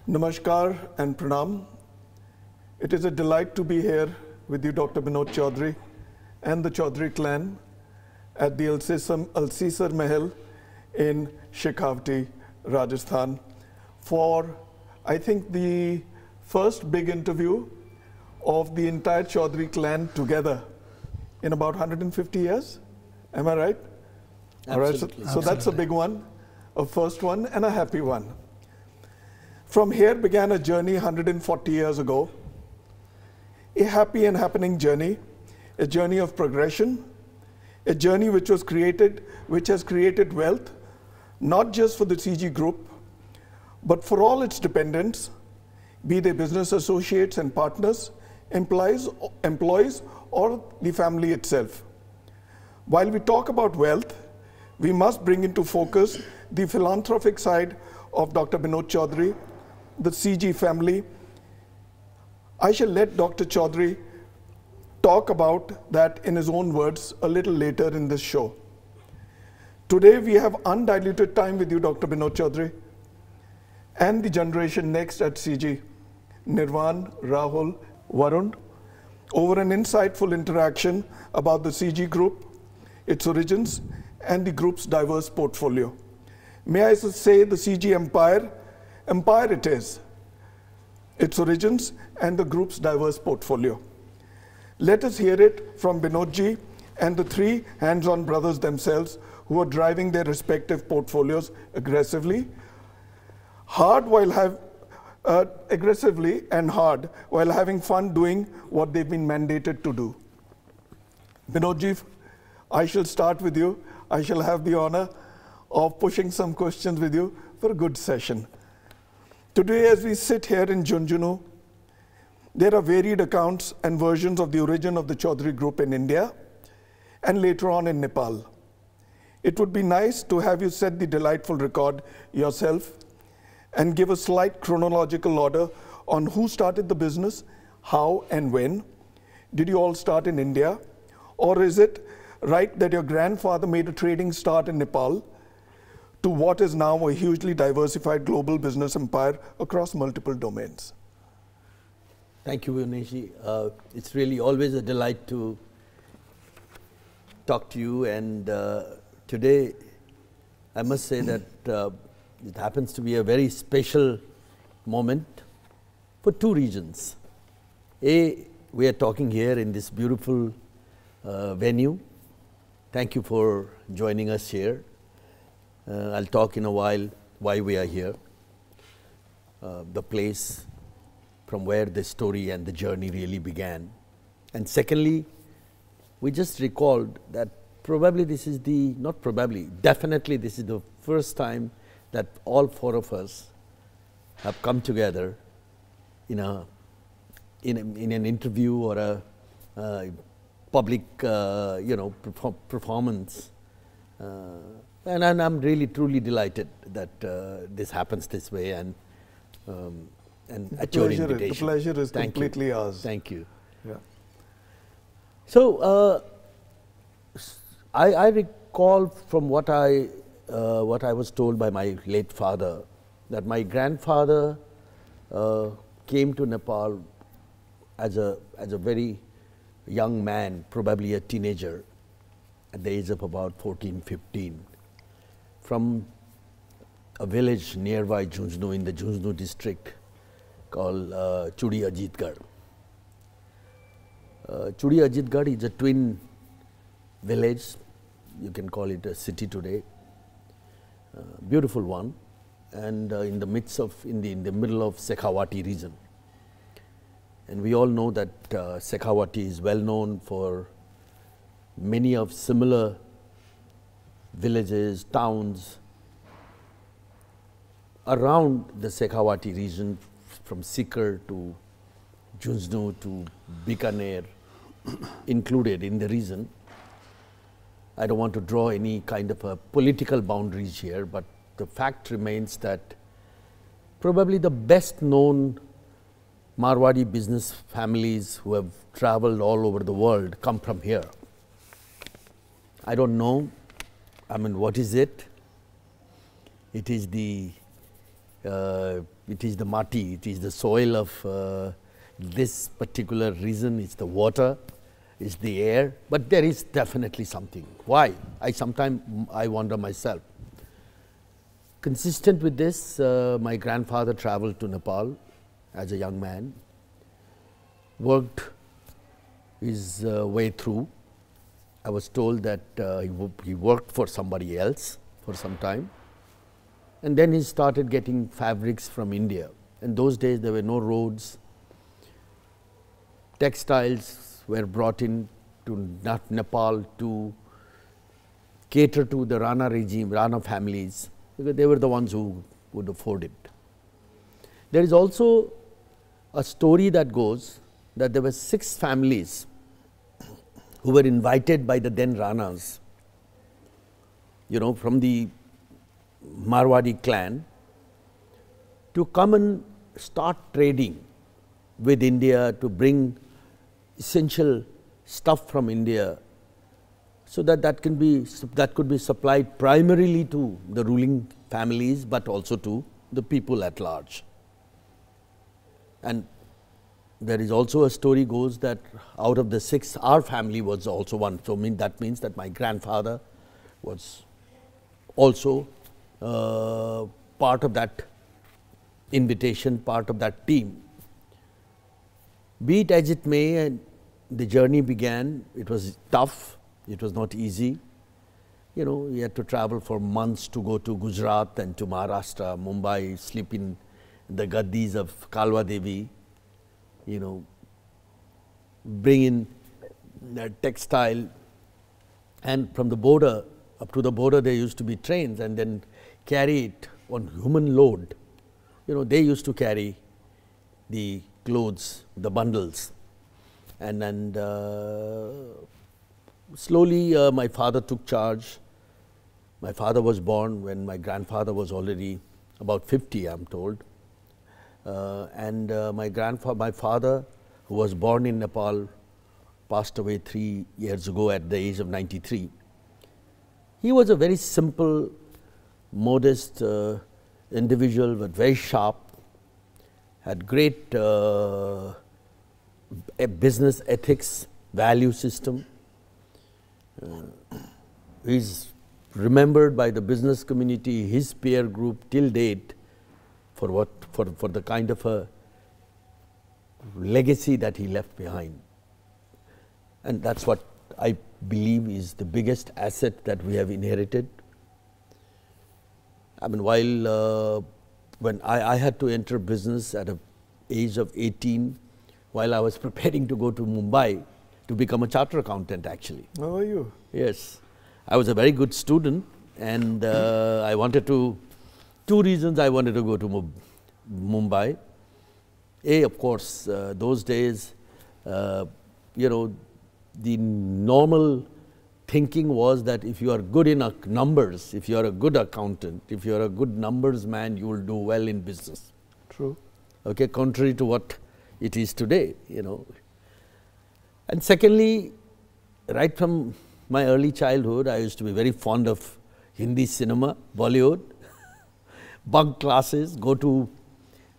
Namaskar and Pranam. It is a delight to be here with you, Dr. Binod Chaudhary and the Chaudhary clan at the Alsisar Mahal in Shekhawati, Rajasthan for, I think, the first big interview of the entire Chaudhary clan together in about 150 years. Am I right? Absolutely. All right, so that's a big one, a first one and a happy one. From here began a journey 140 years ago, a happy and happening journey, a journey of progression, a journey which has created wealth, not just for the CG Group, but for all its dependents, be they business associates and partners, employees or the family itself. While we talk about wealth, we must bring into focus the philanthropic side of Dr. Binod Chaudhary, the CG family. I shall let Dr. Chaudhary talk about that in his own words a little later in this show. Today we have undiluted time with you, Dr. Binod Chaudhary, and the generation next at CG, Nirvan, Rahul, Varun, over an insightful interaction about the CG Group, its origins, and the group's diverse portfolio. May I say the CG empire it is, its origins and the group's diverse portfolio. Let us hear it from Binodji and the three hands-on brothers themselves who are driving their respective portfolios aggressively, aggressively and hard while having fun doing what they've been mandated to do. Binodji, I shall start with you. I shall have the honor of pushing some questions with you for a good session. Today, as we sit here in Junjunu, there are varied accounts and versions of the origin of the Chaudhary Group in India and later on in Nepal. It would be nice to have you set the delightful record yourself and give a slight chronological order on who started the business, how and when. Did you all start in India? Or is it right that your grandfather made a trading start in Nepal to what is now a hugely diversified global business empire across multiple domains? Thank you, Bhuvanesh. It's really always a delight to talk to you, and today I must say that it happens to be a very special moment for two reasons. A, we are talking here in this beautiful venue. Thank you for joining us here. I'll talk in a while why we are here, the place from where the story and the journey really began. And secondly, we just recalled that probably this is the, not probably, definitely this is the first time that all four of us have come together in an interview or a public performance. And I'm really truly delighted that this happens this way, and at your invitation. The pleasure is completely ours. Thank you. Yeah. So I recall from what I was told by my late father, that my grandfather came to Nepal as a very young man, probably a teenager, at the age of about 14, 15. From a village nearby Junjunu in the Junjunu district called Chudi Ajitgarh. Chudi Ajitgarh is a twin village, you can call it a city today, beautiful one, and in the midst of, in the middle of Shekhawati region. And we all know that Shekhawati is well known for many of similar villages, towns around the Shekhawati region, from Sikar to Junjunu to Bikaner, included in the region. I don't want to draw any kind of a political boundaries here, but the fact remains that probably the best known Marwadi business families who have traveled all over the world come from here. I don't know, I mean, what is it? It is the it is the mati, it is the soil of this particular region, it's the water, it's the air, but there is definitely something. Why? Sometimes I wonder myself. Consistent with this, my grandfather traveled to Nepal as a young man, worked his way through. I was told that he worked for somebody else for some time, and then he started getting fabrics from India. In those days there were no roads, textiles were brought in to Nepal to cater to the Rana regime, Rana families, because they were the ones who would afford it. There is also a story that goes that there were 6 families who were invited by the then Ranas, from the Marwadi clan, to come and start trading with India, to bring essential stuff from India, so that could be supplied primarily to the ruling families, but also to the people at large. And there is also a story goes that out of the 6, our family was also one. So that means that my grandfather was also part of that invitation, part of that team. Be it as it may, and the journey began. It was tough. It was not easy. We had to travel for months to go to Gujarat and to Maharashtra, Mumbai, sleep in the gaddis of Kalwa Devi, bring in textile, and from the border, up to the border there used to be trains, and then carry it on human load. They used to carry the clothes, the bundles, and slowly my father took charge. My father was born when my grandfather was already about 50, I am told. My father, who was born in Nepal, passed away 3 years ago at the age of 93. He was a very simple, modest individual, but very sharp, had great business ethics, value system. He is remembered by the business community, his peer group till date, for the kind of a legacy that he left behind. And that's what I believe is the biggest asset that we have inherited. I mean, when I had to enter business at the age of 18, while I was preparing to go to Mumbai to become a chartered accountant, actually. How are you? Yes. I was a very good student, and I wanted to, 2 reasons I wanted to go to Mumbai. Of course, those days, the normal thinking was that if you are good in numbers, if you are a good accountant, if you are a good numbers man, you will do well in business. True. Okay, contrary to what it is today, And secondly, right from my early childhood, I used to be very fond of Hindi cinema, Bollywood, bunk classes, go to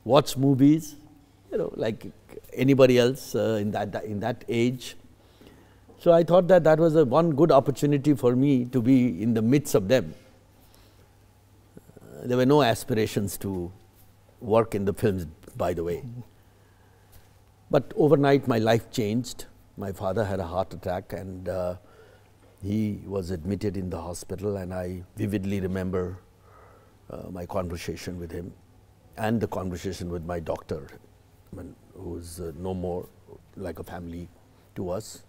watch movies, like anybody else in that age. So I thought that was one good opportunity for me to be in the midst of them. There were no aspirations to work in the films, by the way. But overnight my life changed. My father had a heart attack, and he was admitted in the hospital, and I vividly remember my conversation with him and the conversation with my doctor, who is no more like a family to us.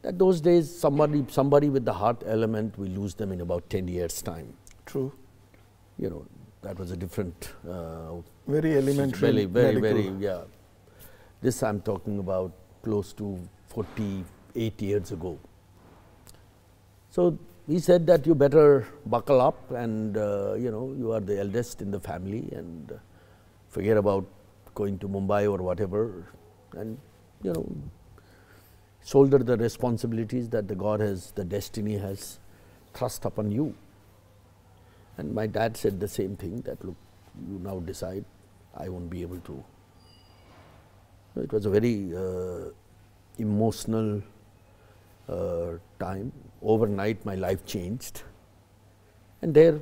That those days, somebody with the heart element, we lose them in about 10 years' time. True. That was a different. Very elementary. Very, yeah. This I'm talking about close to 48 years ago. So he said that you better buckle up, and you are the eldest in the family, and forget about going to Mumbai or whatever, and shoulder the responsibilities that the destiny has thrust upon you. And my dad said the same thing, that look, you now decide, I won't be able to. So it was a very emotional time. Overnight my life changed, and there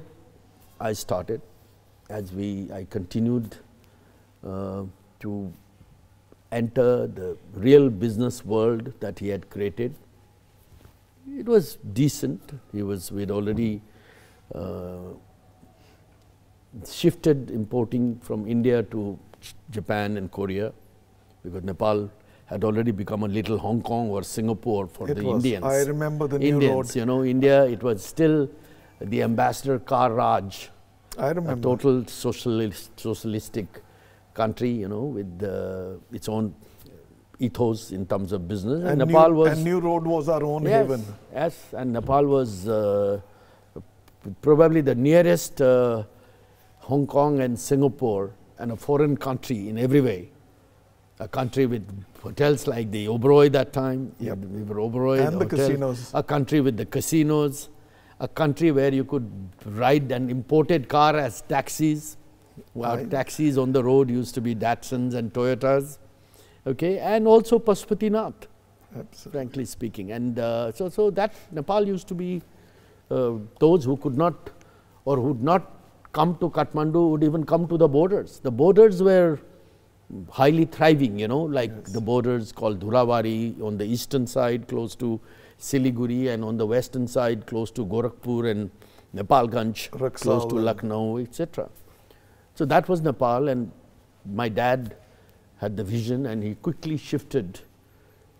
I started. I continued to enter the real business world that he had created. It was decent. We had already shifted importing from India to Japan and Korea, because Nepal had already become a little Hong Kong or Singapore for the Indians. I remember the Indians, new road. you know, India, it was still the ambassador car Raj. I remember. A total socialistic country, you know, with its own ethos in terms of business. And Nepal was... And New Road was our own haven. Yes, and Nepal was probably the nearest Hong Kong and Singapore, and a foreign country in every way. A country with hotels like the Oberoi that time, Yep. we were Oberoi. And the casinos. A country with the casinos, a country where you could ride an imported car as taxis. Our taxis on the road used to be Datsuns and Toyotas, okay, and also Pashupatinath, frankly speaking. And so that Nepal used to be those who could not or would not come to Kathmandu would even come to the borders. The borders were highly thriving, you know, like the borders called Dhulawari on the eastern side close to Siliguri, and on the western side close to Gorakhpur and Nepalganj, close to Lucknow, etc. So that was Nepal, and my dad had the vision, and he quickly shifted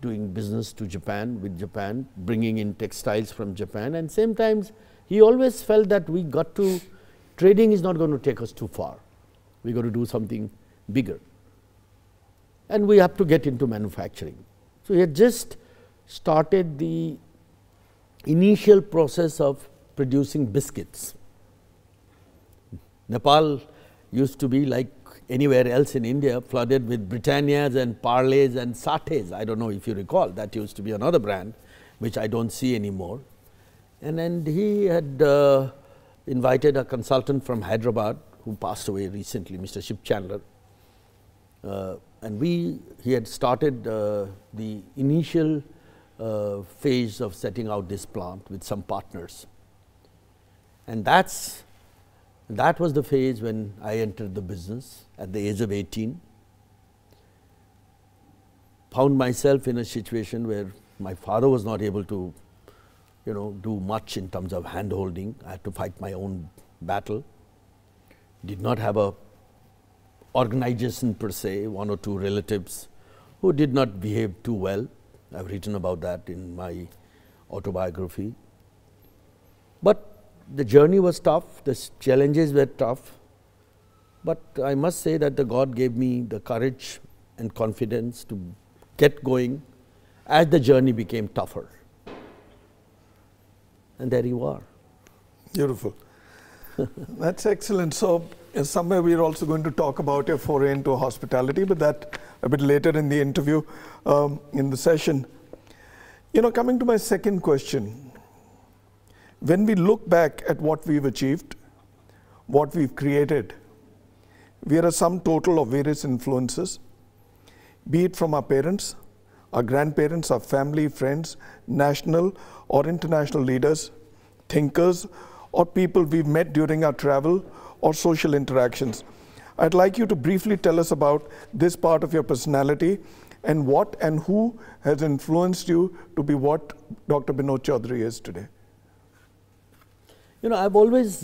doing business to Japan, with Japan, bringing in textiles from Japan. And same times, he always felt that we got to, trading is not going to take us too far. We got to do something bigger. And we have to get into manufacturing. So he had just started the initial process of producing biscuits. Nepal used to be like anywhere else in India, flooded with Britannias and Parleys and Sates. I don't know if you recall, that used to be another brand, which I don't see anymore. And then he had invited a consultant from Hyderabad, who passed away recently, Mr. Shiv Chandler. And he had started the initial phase of setting out this plant with some partners. And that was the phase when I entered the business at the age of 18. Found myself in a situation where my father was not able to, you know, do much in terms of hand-holding. I had to fight my own battle. Did not have a organization per se, one or two relatives who did not behave too well. I've written about that in my autobiography. But the journey was tough, the challenges were tough, but I must say that the God gave me the courage and confidence to get going as the journey became tougher. And there you are. Beautiful. That's excellent. So somewhere we're also going to talk about your foray into hospitality, but that a bit later in the interview, in the session. You know, coming to my second question, when we look back at what we've achieved, what we've created, we are a sum total of various influences, be it from our parents, our grandparents, our family, friends, national or international leaders, thinkers, or people we've met during our travel or social interactions. I'd like you to briefly tell us about this part of your personality and what and who has influenced you to be what Dr. Binod Chaudhary is today. You know, I've always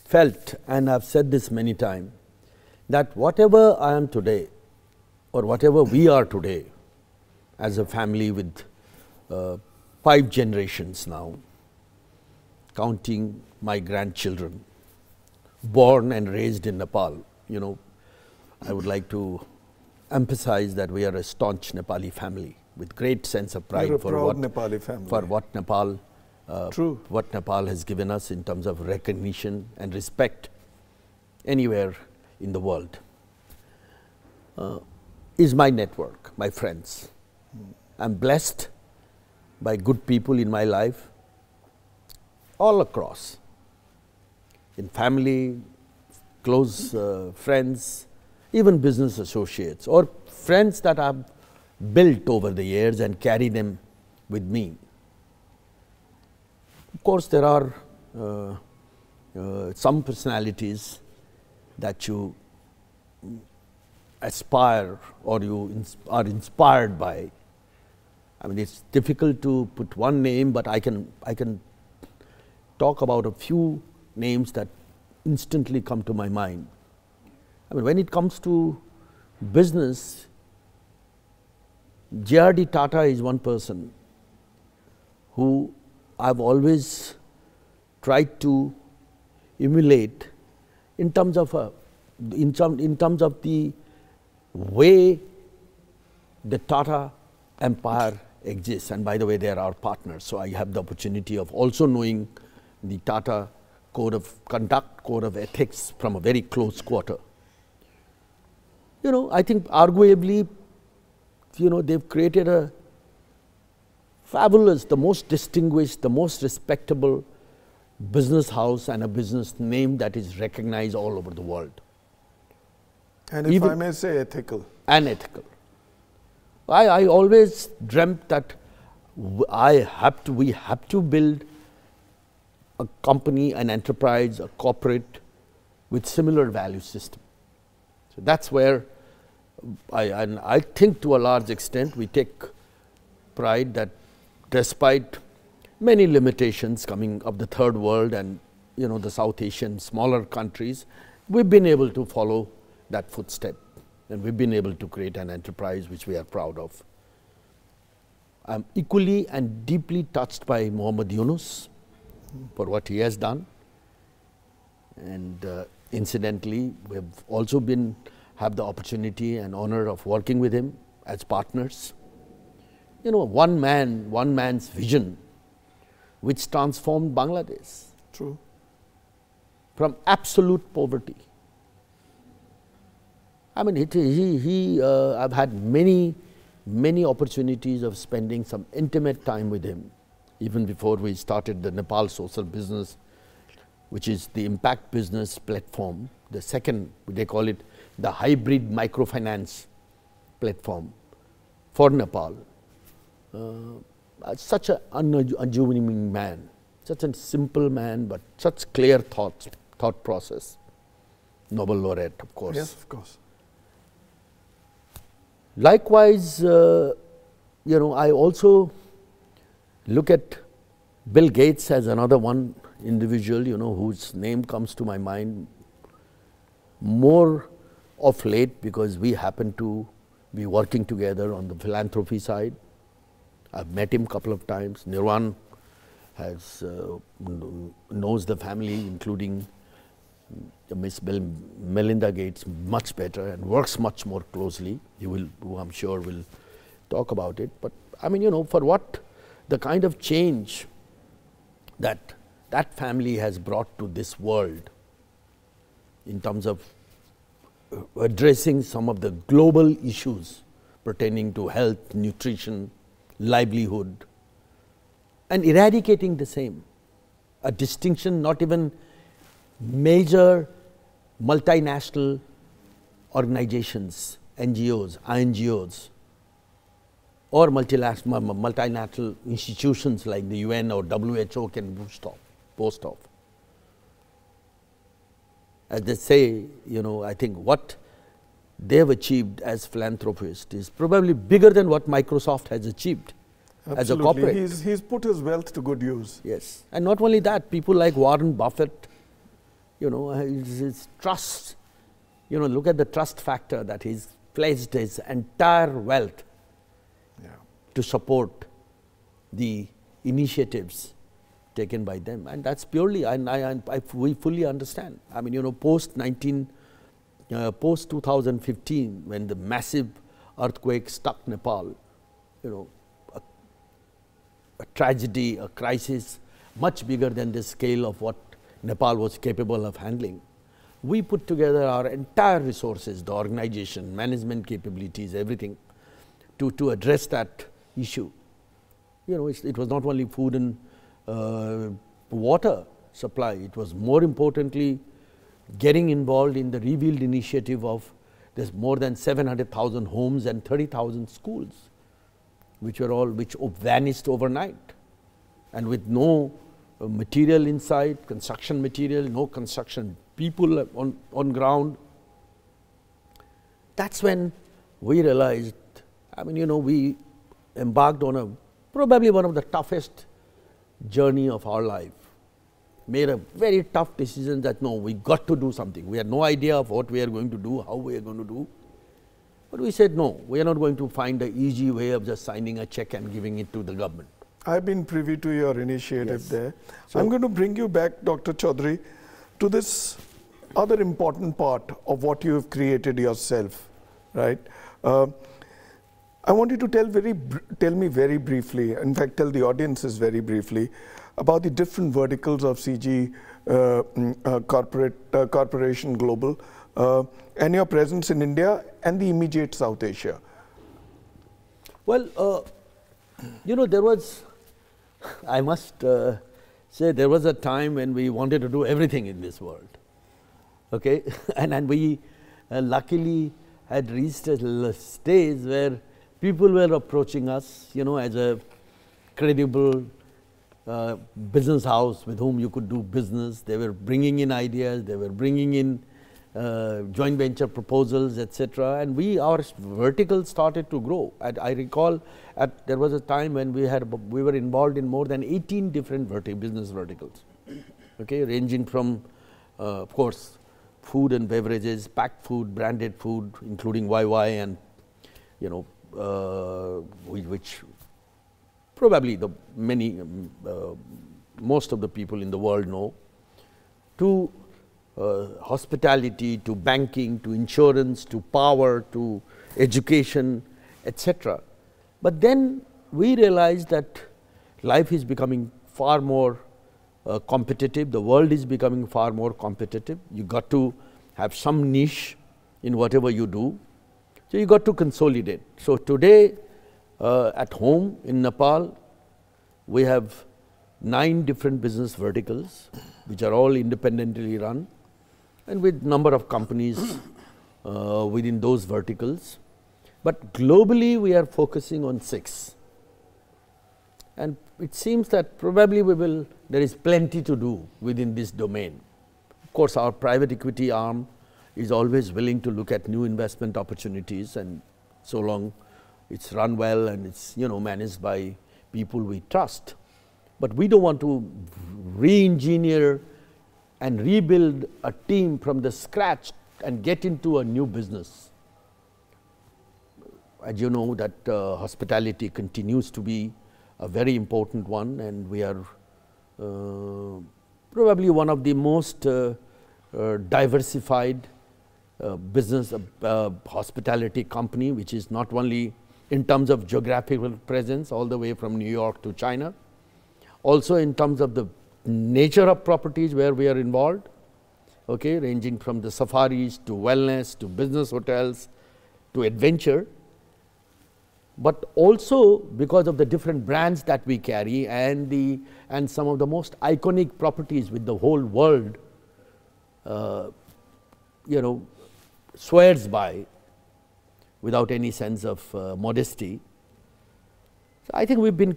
felt, and I've said this many times, that whatever I am today, or whatever we are today, as a family with 5 generations now, counting my grandchildren, born and raised in Nepal, you know, I would like to emphasize that we are a staunch Nepali family with great sense of pride for what Nepal what Nepal has given us in terms of recognition and respect anywhere in the world. Is my network, my friends. I'm blessed by good people in my life, all across, in family, close friends, even business associates or friends that I've built over the years and carry them with me. Of course, there are some personalities that you aspire or you are inspired by. I mean, it's difficult to put one name, but I can talk about a few names that instantly come to my mind. I mean, when it comes to business, J.R.D. Tata is one person who I've always tried to emulate in terms of the way the Tata empire exists. And by the way, they are our partners, so I have the opportunity of also knowing the Tata code of conduct, code of ethics from a very close quarter. You know, I think arguably, you know, they've created a fabulous, the most distinguished, the most respectable business house and a business name that is recognized all over the world. And if I may say, ethical. And ethical. I always dreamt that we have to build a company, an enterprise, a corporate with similar value system. So that's where I think to a large extent we take pride that despite many limitations coming of the third world and, you know, the South Asian smaller countries, we've been able to follow that footstep and we've been able to create an enterprise which we are proud of. I'm equally and deeply touched by Mohammed Yunus for what he has done, and incidentally we've also have the opportunity and honor of working with him as partners. You know, one man's vision which transformed Bangladesh. True. From absolute poverty. I mean, I've had many opportunities of spending some intimate time with him, even before we started the Nepal social business, which is the impact business platform, the second, they call it the hybrid microfinance platform for Nepal. Such an unassuming man, such a simple man, but such clear thought process. Nobel laureate, of course. Yes, of course. Likewise, you know, I also look at Bill Gates as another one individual, you know, whose name comes to my mind more of late because we happen to be working together on the philanthropy side. I've met him a couple of times. Nirwan knows the family, including Miss Melinda Gates, much better and works much more closely. Who I'm sure will talk about it. But I mean, you know, for what the kind of change that family has brought to this world in terms of addressing some of the global issues pertaining to health, nutrition, livelihood, and eradicating the same. A distinction not even major multinational organizations, NGOs, INGOs, or multinational institutions like the UN or WHO can boast of. As they say, you know, I think what they have achieved as philanthropists is probably bigger than what Microsoft has achieved. Absolutely. As a corporate. He's put his wealth to good use. Yes, and not only that, people like Warren Buffett, you know, his trust, you know, look at the trust factor that he's pledged his entire wealth to support the initiatives taken by them, and that's purely, we fully understand. I mean, you know, post 2015, when the massive earthquake struck Nepal, you know, a tragedy, a crisis much bigger than the scale of what Nepal was capable of handling. We put together our entire resources, the organization, management capabilities, everything to address that issue. You know, it was not only food and water supply, it was more importantly getting involved in the revealed initiative of there's more than 700,000 homes and 30,000 schools, which vanished overnight, and with no material inside, construction material, no construction people on ground. That's when we realized, I mean, you know, we embarked on probably one of the toughest journey of our life. Made a very tough decision that no, we got to do something. We had no idea of what we are going to do, how we are going to do. But we said no, we are not going to find the easy way of just signing a check and giving it to the government. I've been privy to your initiative Yes. there. So I'm going to bring you back, Dr. Chaudhary, to this other important part of what you have created yourself, right? I want you to tell me very briefly, in fact, tell the audiences very briefly, about the different verticals of CG Corporation Global and your presence in India and the immediate South Asia. Well, you know, there was, I must say, there was a time when we wanted to do everything in this world, okay? and we luckily had reached a stage where people were approaching us, you know, as a credible business house with whom you could do business. They were bringing in ideas, they were bringing in joint venture proposals, etc. And our vertical started to grow. I recall there was a time when we were involved in more than 18 different business verticals, okay, ranging from, of course, food and beverages, packed food, branded food, including YY, and you know, which probably most of the people in the world know, to hospitality, to banking, to insurance, to power, to education, etc. But then we realized that life is becoming far more competitive, the world is becoming far more competitive. You got to have some niche in whatever you do, so you got to consolidate. So today at home in Nepal, we have 9 different business verticals, which are all independently run, and with number of companies within those verticals. But globally, we are focusing on 6. And it seems that probably there is plenty to do within this domain. Of course, our private equity arm is always willing to look at new investment opportunities, and so long it's run well and it's, you know, managed by people we trust. But we don't want to re-engineer and rebuild a team from the scratch and get into a new business. As you know, that hospitality continues to be a very important one, and we are probably one of the most diversified business hospitality company, which is not only in terms of geographical presence all the way from New York to China, also in terms of the nature of properties where we are involved, okay, ranging from the safaris to wellness to business hotels to adventure, but also because of the different brands that we carry and some of the most iconic properties with the whole world you know, swears by without any sense of modesty. So I think we've been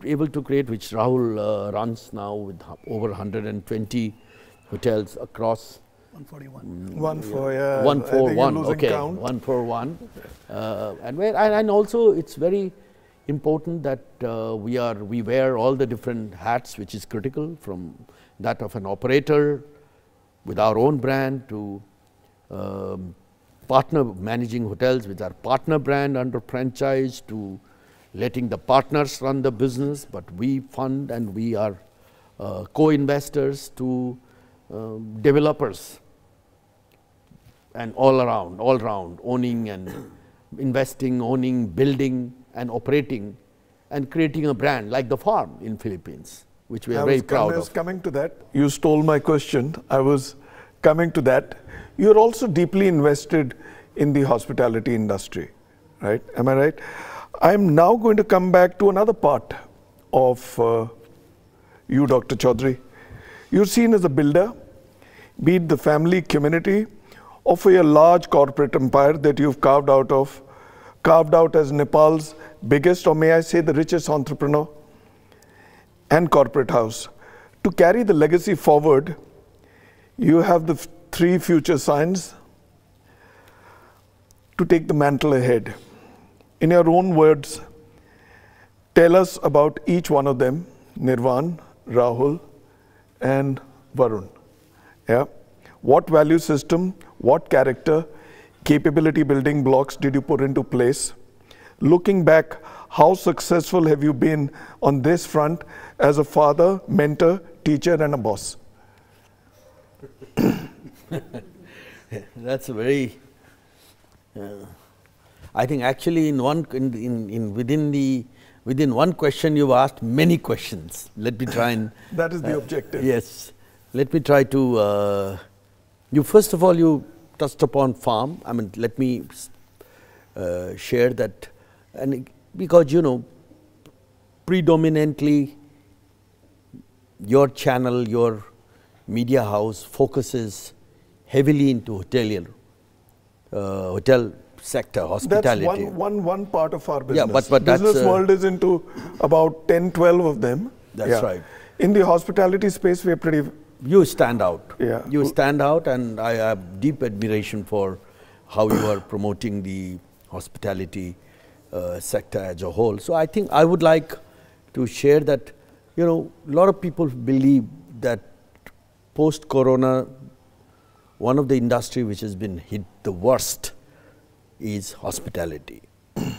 able to create, which Rahul runs now with over 120 hotels across 141. 141. Okay, count. 141. And also it's very important that we wear all the different hats, which is critical, from that of an operator with our own brand to partner managing hotels with our partner brand under franchise, to letting the partners run the business, but we fund and we are co-investors, to developers, and all round owning and investing, owning, building and operating and creating a brand like the farm in Philippines, which we are very proud of. I was coming to that. You stole my question. I was coming to that. You're also deeply invested in the hospitality industry, right? Am I right? I'm now going to come back to another part of you, Dr. Chaudhary. You're seen as a builder. be it the family community or for your large corporate empire that you've carved out as Nepal's biggest, or may I say the richest entrepreneur and corporate house. To carry the legacy forward, you have the three future scions to take the mantle ahead. In your own words, tell us about each one of them, Nirvan, Rahul, and Varun. Yeah. What value system, what character, capability building blocks did you put into place? Looking back, how successful have you been on this front as a father, mentor, teacher, and a boss? That's a very. I think actually within one question you've asked many questions. Let me try and. That is the objective. Yes, let me try to. You first of all you touched upon farm. I mean, let me share that, and because you know, predominantly your channel, your media house focuses heavily into hotelier, hotel sector, hospitality. That's one part of our business. Yeah, but business that's, world is into about 10, 12 of them. That's right. In the hospitality space, we are pretty. You stand out. Yeah. You stand out, and I have deep admiration for how you are promoting the hospitality sector as a whole. So I think I would like to share that, you know, a lot of people believe that post-corona, one of the industry which has been hit the worst is hospitality,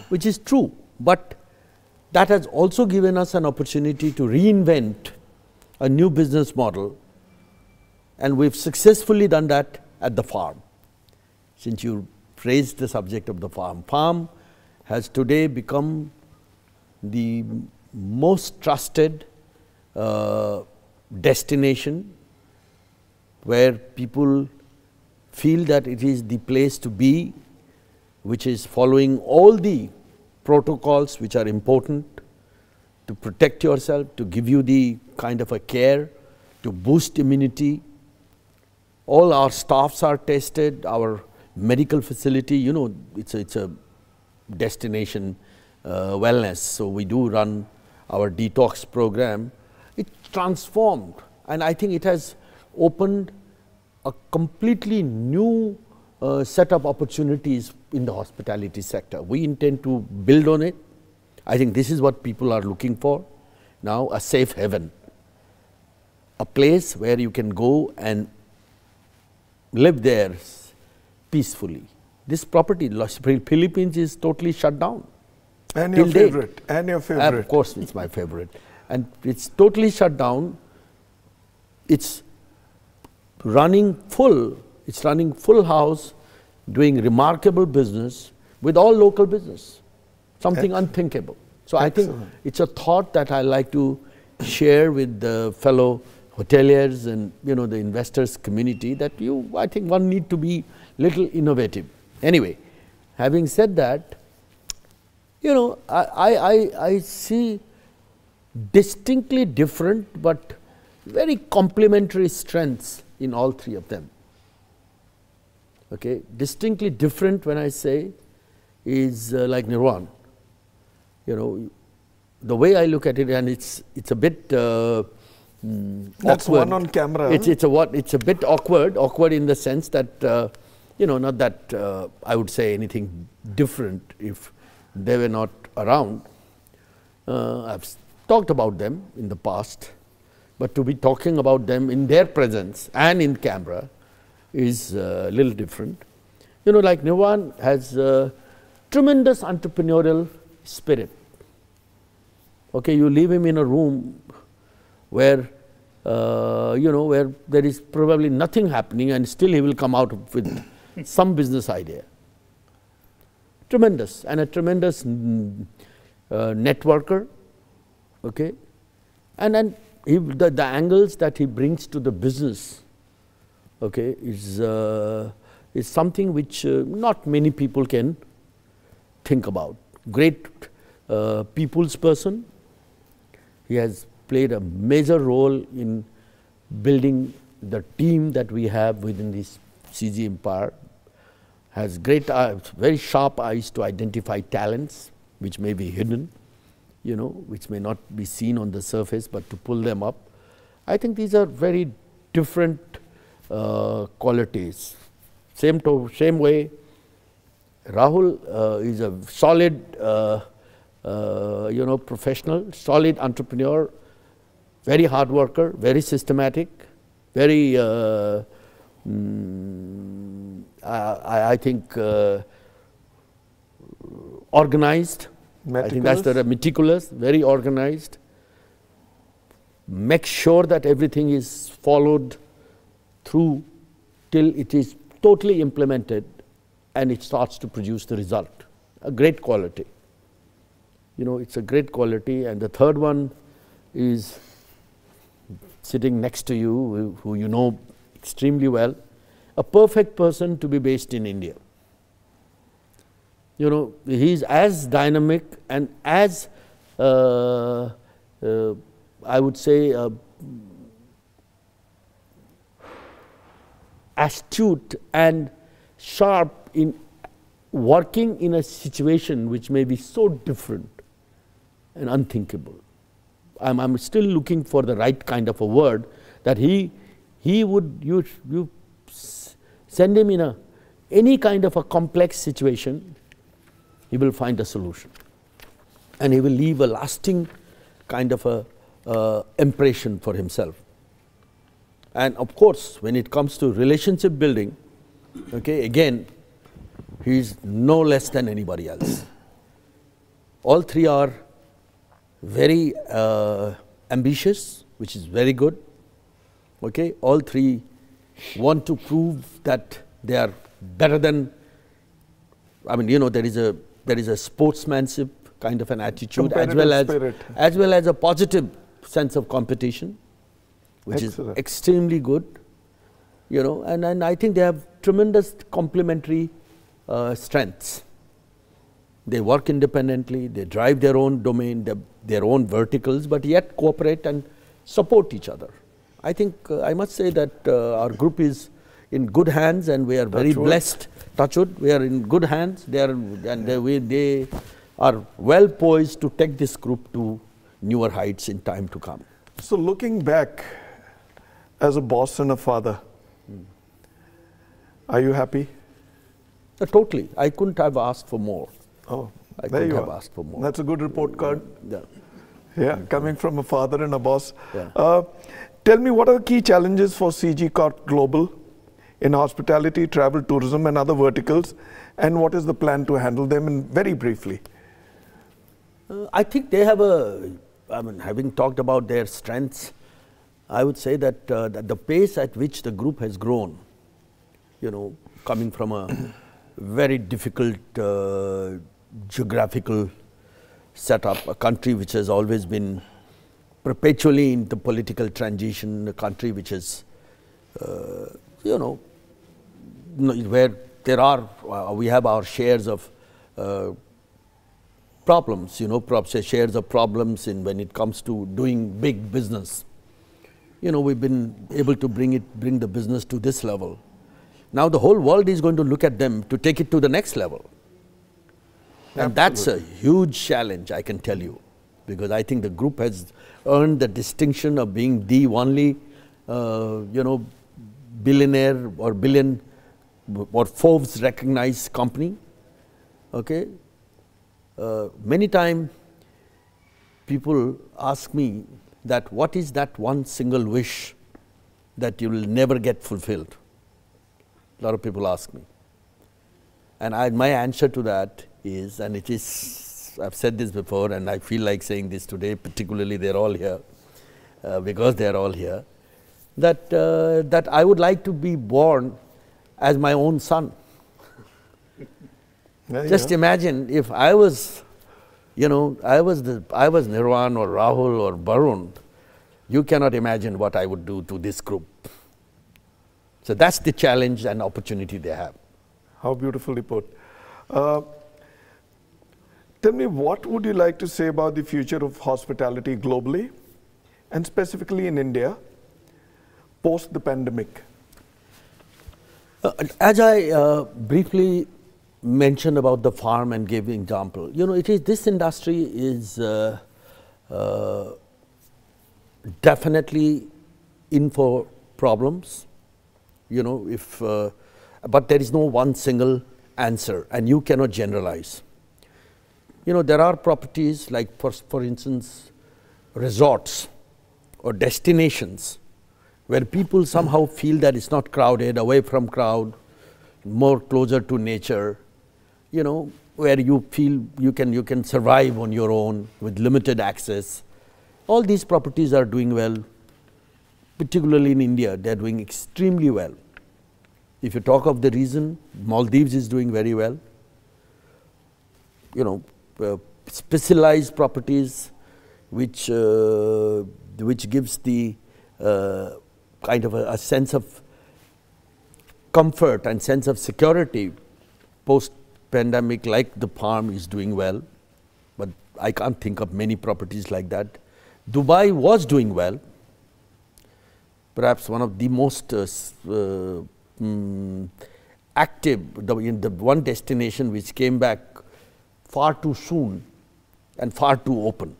which is true. But that has also given us an opportunity to reinvent a new business model, and we've successfully done that at the farm. Since you raised the subject of the farm has today become the most trusted destination where people feel that it is the place to be, which is following all the protocols which are important to protect yourself, to give you the kind of a care, to boost immunity. All our staffs are tested, our medical facility, you know, it's a destination wellness. So we do run our detox program. It transformed, and I think it has opened a completely new set of opportunities in the hospitality sector. We intend to build on it. I think this is what people are looking for now, a safe haven, a place where you can go and live there peacefully. This property, Philippines, is totally shut down. And your favorite, and your favorite. Of course, it's my favorite. And it's totally shut down. It's running full. It's running full house, doing remarkable business with all local business, something unthinkable. So Excellent. I think it's a thought that I like to share with the fellow hoteliers and, you know, the investors community, that I think one need to be little innovative. Anyway, having said that, you know, I see distinctly different but very complementary strengths in all three of them. Okay, distinctly different when I say is like Nirvan. You know, the way I look at it, and it's a bit That's awkward. one on camera. It's a bit awkward in the sense that you know, not that I would say anything different if they were not around. I've talked about them in the past, but to be talking about them in their presence and in camera is a little different. You know, like Nirvan has a tremendous entrepreneurial spirit. Okay, you leave him in a room where you know, where there is probably nothing happening, and still he will come out with some business idea. Tremendous, and a tremendous networker. Okay, and then the angles that he brings to the business, okay, is something which not many people can think about. Great people's person. He has played a major role in building the team that we have within this CG Empire has great, very sharp eyes to identify talents which may be hidden, you know, which may not be seen on the surface, but to pull them up. I think these are very different qualities. Same way, Rahul is a solid, you know, professional, solid entrepreneur, very hard worker, very systematic, very, I think, organized. Meticulous. I think that's the meticulous, very organized. Make sure that everything is followed through till it is totally implemented and it starts to produce the result. A great quality. You know, it's a great quality. And the third one is sitting next to you, who you know extremely well, a perfect person to be based in India. You know, he's as dynamic and as, I would say, astute and sharp in working in a situation which may be so different and unthinkable. I'm still looking for the right kind of a word that he would, you send him in any kind of a complex situation, he will find a solution. And he will leave a lasting kind of a impression for himself. And of course, when it comes to relationship building, okay, again, he is no less than anybody else. All three are very ambitious, which is very good. Okay, all three want to prove that they are better than. I mean, you know, there is a sportsmanship kind of an attitude, as well as a positive sense of competition, which Excellent. is extremely good. You know, and I think they have tremendous complementary strengths. They work independently, they drive their own domain, their own verticals, but yet cooperate and support each other. I think I must say that our group is in good hands, and we are very blessed. Touch wood, we are in good hands. They are well poised to take this group to newer heights in time to come. So looking back as a boss and a father, are you happy? Totally. I couldn't have asked for more. Oh, I couldn't have asked for more. That's a good report card. Yeah. Yeah, coming from a father and a boss. Yeah. Tell me, what are the key challenges for CG Corp Global in hospitality, travel, tourism, and other verticals, and what is the plan to handle them, and very briefly? I think they have I mean, having talked about their strengths, I would say that, that the pace at which the group has grown, you know, coming from a very difficult geographical setup, a country which has always been perpetually in the political transition, a country which is, you know, where there are, we have our shares of problems, you know, shares of problems in when it comes to doing big business. You know, we've been able to bring the business to this level. Now the whole world is going to look at them to take it to the next level. And that's a huge challenge, I can tell you, because I think the group has earned the distinction of being the only, you know, billionaire or billion or Forbes recognized company. Okay. Many times people ask me that what is that one single wish that you will never get fulfilled? A lot of people ask me. And my answer to that is, and it is, I've said this before and I feel like saying this today, particularly they're all here, because they're all here, that, that I would like to be born as my own son. Just imagine if I was, you know, I was Nirwan or Rahul or Barun, you cannot imagine what I would do to this group. So that's the challenge and opportunity they have. How beautifully put. Tell me, what would you like to say about the future of hospitality globally and specifically in India? post the pandemic? As I briefly mentioned about the farm and gave the example, you know, this industry is definitely in for problems, you know, but there is no one single answer and you cannot generalize. You know, there are properties like, for instance, resorts or destinations where people somehow feel that it's not crowded, away from crowd, more closer to nature, you know, where you feel you can survive on your own with limited access. All these properties are doing well, particularly in India, they are doing extremely well. If you talk of the region, Maldives is doing very well. You know, specialized properties which gives the kind of a sense of comfort and sense of security post-pandemic, like the Palm is doing well, but I can't think of many properties like that. Dubai was doing well, perhaps one of the most active, the one destination which came back far too soon and far too open.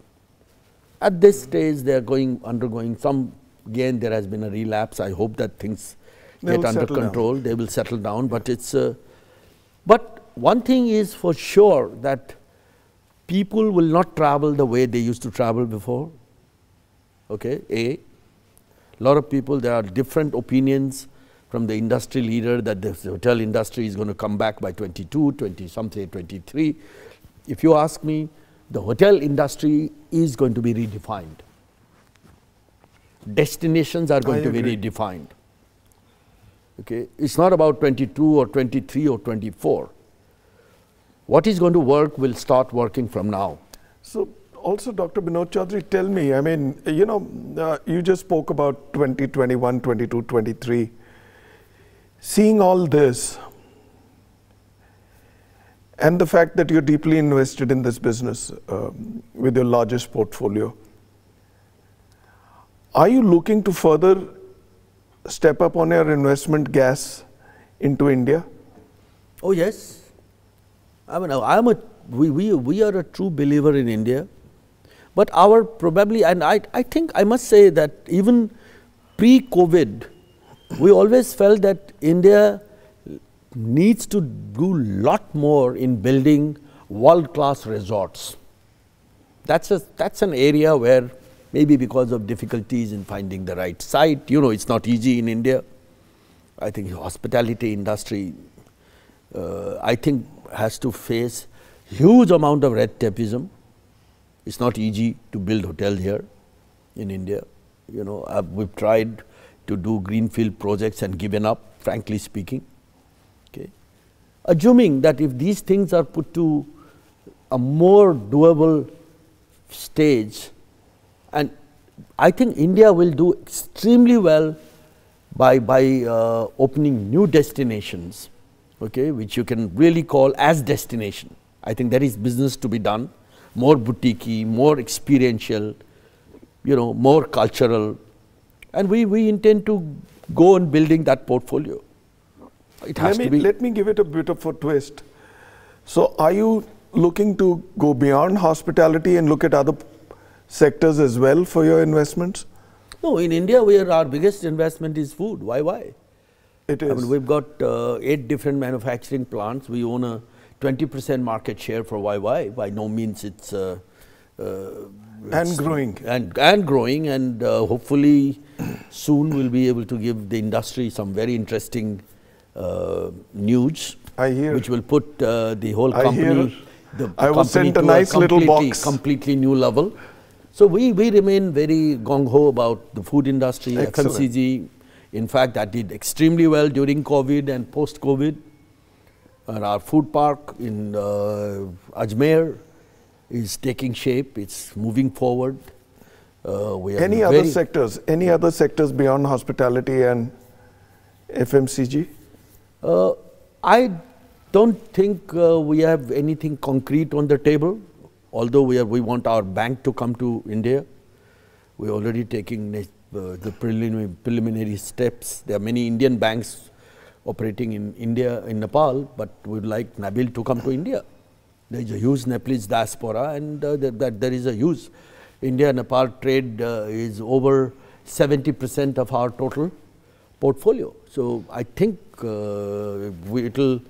At this stage, they are undergoing some, again, there has been a relapse. I hope that things get under control. They will settle down, but it's, but one thing is for sure that people will not travel the way they used to travel before. Okay, a lot of people, there are different opinions from the industry leader that the hotel industry is going to come back by 22, some say 23. If you ask me, the hotel industry is going to be redefined. Destinations are going to be redefined. Okay, it's not about 22 or 23 or 24. What is going to work will start working from now. So also, Dr. Binod Chaudhary, tell me, I mean, you know, you just spoke about 2021, 22, 23. Seeing all this and the fact that you're deeply invested in this business with your largest portfolio, are you looking to further step up on your investment gas into India? Oh yes, I mean, we are a true believer in India, but our probably, and I think I must say that even pre-COVID, we always felt that India needs to do a lot more in building world-class resorts. That's an area where maybe because of difficulties in finding the right site, you know, it's not easy in India. I think hospitality industry, I think has to face huge amount of red tapeism. It's not easy to build hotels here in India. You know, we've tried to do greenfield projects and given up, frankly speaking. Okay. Assuming that if these things are put to a more doable stage, and I think India will do extremely well by opening new destinations, okay, which you can really call as destination. I think there is business to be done, more boutique-y, more experiential, you know, more cultural, and we intend to go on building that portfolio. It has to be. Let me give it a bit of a twist. So are you looking to go beyond hospitality and look at other sectors as well for your investments? No, in India, our biggest investment is food. Why? It is. I mean, we've got 8 different manufacturing plants. We own a 20% market share for YY. By no means it's and growing. And growing, and hopefully soon we'll be able to give the industry some very interesting news. I hear. Which will put the whole company, I was sent a nice little box. Completely new level. So we remain very gung-ho about the food industry, Excellent. FMCG. In fact, that did extremely well during COVID and post-COVID. And our food park in Ajmer is taking shape. It's moving forward. Any other sectors beyond hospitality and FMCG? I don't think we have anything concrete on the table. Although we want our bank to come to India, we're already taking the preliminary steps. There are many Indian banks operating in India, in Nepal, but we would like Nabil to come to India. There is a huge Nepalese diaspora, and there is a huge India-Nepal trade is over 70% of our total portfolio. So I think it will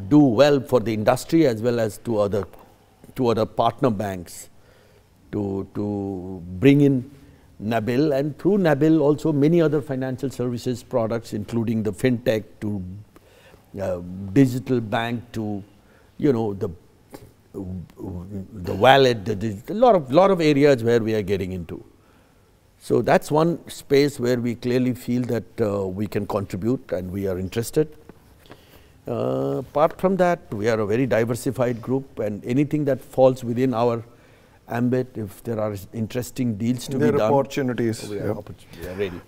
do well for the industry as well as to other partner banks to bring in Nabil, and through Nabil also many other financial services products, including the fintech to digital bank to, you know, the wallet, a lot of areas where we are getting into. So that's one space where we clearly feel that we can contribute and we are interested. Apart from that, we are a very diversified group, and anything that falls within our ambit, if there are interesting deals to be done, opportunities. we are ready.